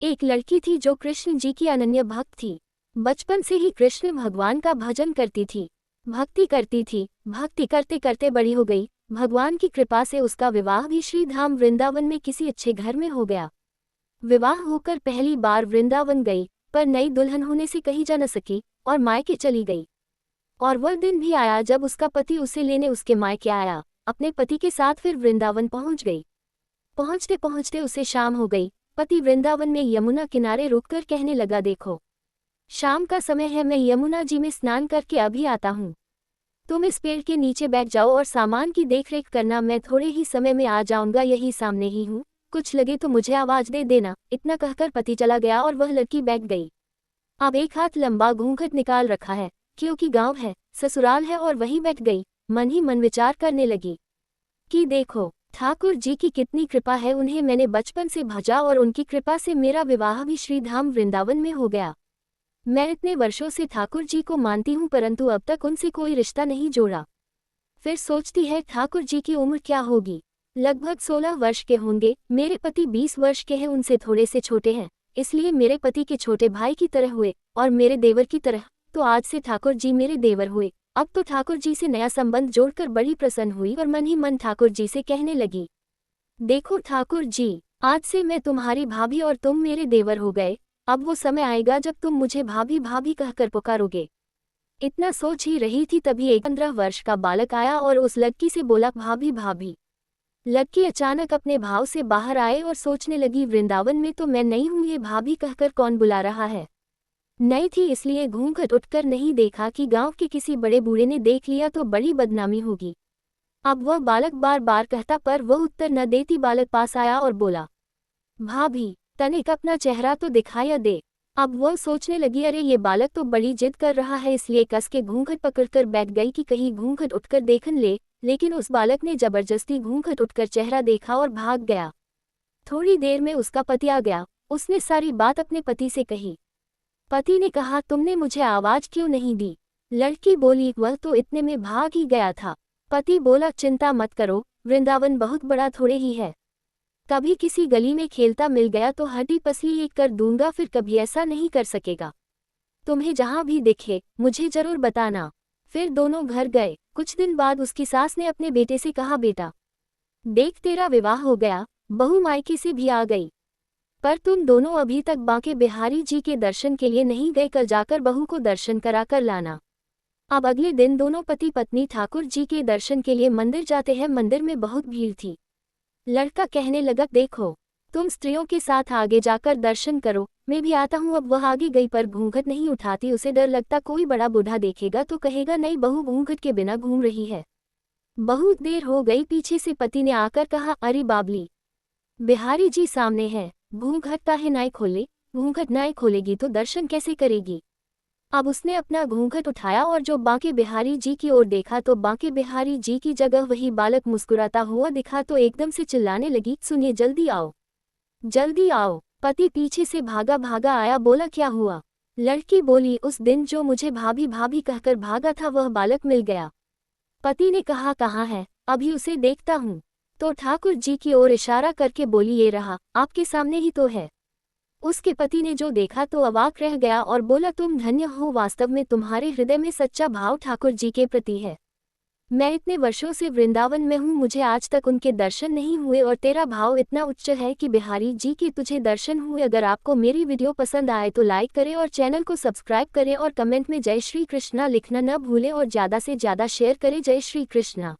एक लड़की थी जो कृष्ण जी की अनन्य भक्त थी। बचपन से ही कृष्ण भगवान का भजन करती थी, भक्ति करती थी। भक्ति करते करते बड़ी हो गई। भगवान की कृपा से उसका विवाह भी श्री धाम वृंदावन में किसी अच्छे घर में हो गया। विवाह होकर पहली बार वृंदावन गई, पर नई दुल्हन होने से कहीं जा न सकी और मायके चली गई। और वह दिन भी आया जब उसका पति उसे लेने उसके मायके आया। अपने पति के साथ फिर वृंदावन पहुंच गई। पहुंचते पहुंचते उसे शाम हो गई। पति वृंदावन में यमुना किनारे रुककर कहने लगा, देखो शाम का समय है, मैं यमुना जी में स्नान करके अभी आता हूँ। तुम इस पेड़ के नीचे बैठ जाओ और सामान की देखरेख करना, मैं थोड़े ही समय में आ जाऊंगा, यही सामने ही हूँ, कुछ लगे तो मुझे आवाज दे देना। इतना कहकर पति चला गया और वह लड़की बैठ गई। अब एक हाथ लंबा घूंघट निकाल रखा है, क्योंकि गांव है, ससुराल है, और वहीं बैठ गई। मन ही मन विचार करने लगी कि देखो ठाकुर जी की कितनी कृपा है, उन्हें मैंने बचपन से भजा और उनकी कृपा से मेरा विवाह भी श्रीधाम वृंदावन में हो गया। मैं इतने वर्षों से ठाकुर जी को मानती हूँ, परंतु अब तक उनसे कोई रिश्ता नहीं जोड़ा। फिर सोचती है ठाकुर जी की उम्र क्या होगी, लगभग 16 वर्ष के होंगे। मेरे पति 20 वर्ष के हैं, उनसे थोड़े से छोटे हैं, इसलिए मेरे पति के छोटे भाई की तरह हुए और मेरे देवर की तरह, तो आज से ठाकुर जी मेरे देवर हुए। अब तो ठाकुर जी से नया संबंध जोड़कर बड़ी प्रसन्न हुई और मन ही मन ठाकुर जी से कहने लगी, देखो ठाकुर जी, आज से मैं तुम्हारी भाभी और तुम मेरे देवर हो गए। अब वो समय आएगा जब तुम मुझे भाभी भाभी कहकर पुकारोगे। इतना सोच ही रही थी तभी एक 15 वर्ष का बालक आया और उस लड़की से बोला, भाभी भाभी। लड़की अचानक अपने भाव से बाहर आए और सोचने लगी, वृंदावन में तो मैं नहीं हूँ, ये भाभी कहकर कौन बुला रहा है। नई थी इसलिए घूंघट उठकर नहीं देखा कि गांव के किसी बड़े बूढ़े ने देख लिया तो बड़ी बदनामी होगी। अब वह बालक बार बार कहता, पर वह उत्तर न देती। बालक पास आया और बोला, भाभी तनिक अपना चेहरा तो दिखाया दे। अब वह सोचने लगी, अरे ये बालक तो बड़ी जिद कर रहा है, इसलिए कस के घूंघट पकड़कर बैठ गई कि कहीं घूंघट उठकर देखन ले। लेकिन उस बालक ने जबरदस्ती घूंघट उठकर चेहरा देखा और भाग गया। थोड़ी देर में उसका पति आ गया। उसने सारी बात अपने पति से कही। पति ने कहा, तुमने मुझे आवाज क्यों नहीं दी। लड़की बोली, वह तो इतने में भाग ही गया था। पति बोला, चिंता मत करो, वृंदावन बहुत बड़ा थोड़े ही है, कभी किसी गली में खेलता मिल गया तो हड्डी पसली एक कर दूंगा, फिर कभी ऐसा नहीं कर सकेगा। तुम्हें जहां भी दिखे मुझे जरूर बताना। फिर दोनों घर गए। कुछ दिन बाद उसकी सास ने अपने बेटे से कहा, बेटा देख तेरा विवाह हो गया, बहू मायके से भी आ गई, पर तुम दोनों अभी तक बांके बिहारी जी के दर्शन के लिए नहीं गए, कल जाकर बहू को दर्शन करा कर लाना। अब अगले दिन दोनों पति पत्नी ठाकुर जी के दर्शन के लिए मंदिर जाते हैं। मंदिर में बहुत भीड़ थी। लड़का कहने लगा, देखो तुम स्त्रियों के साथ आगे जाकर दर्शन करो, मैं भी आता हूँ। अब वह आगे गई पर घूंघट नहीं उठाती। उसे डर लगता कोई बड़ा बूढ़ा देखेगा तो कहेगा, नहीं बहू घूंघट के बिना घूम रही है। बहुत देर हो गई। पीछे से पति ने आकर कहा, अरे बाबली, बिहारी जी सामने है, घूंघट काहे नाई खोले। घूंघट नाई खोलेगी तो दर्शन कैसे करेगी। अब उसने अपना घूंघट उठाया और जो बांके बिहारी जी की ओर देखा तो बांके बिहारी जी की जगह वही बालक मुस्कुराता हुआ दिखा। तो एकदम से चिल्लाने लगी, सुनिए, जल्दी आओ जल्दी आओ। पति पीछे से भागा भागा आया। बोला, क्या हुआ। लड़की बोली, उस दिन जो मुझे भाभी भाभी कहकर भागा था वह बालक मिल गया। पति ने कहा, कहाँ है, अभी उसे देखता हूँ। तो ठाकुर जी की ओर इशारा करके बोली, ये रहा, आपके सामने ही तो है। उसके पति ने जो देखा तो अवाक रह गया और बोला, तुम धन्य हो, वास्तव में तुम्हारे हृदय में सच्चा भाव ठाकुर जी के प्रति है। मैं इतने वर्षों से वृंदावन में हूँ, मुझे आज तक उनके दर्शन नहीं हुए और तेरा भाव इतना उच्च है कि बिहारी जी के तुझे दर्शन हुए। अगर आपको मेरी वीडियो पसंद आए तो लाइक करें और चैनल को सब्सक्राइब करें और कमेंट में जय श्री कृष्णा लिखना न भूलें और ज़्यादा से ज़्यादा शेयर करें। जय श्री कृष्णा।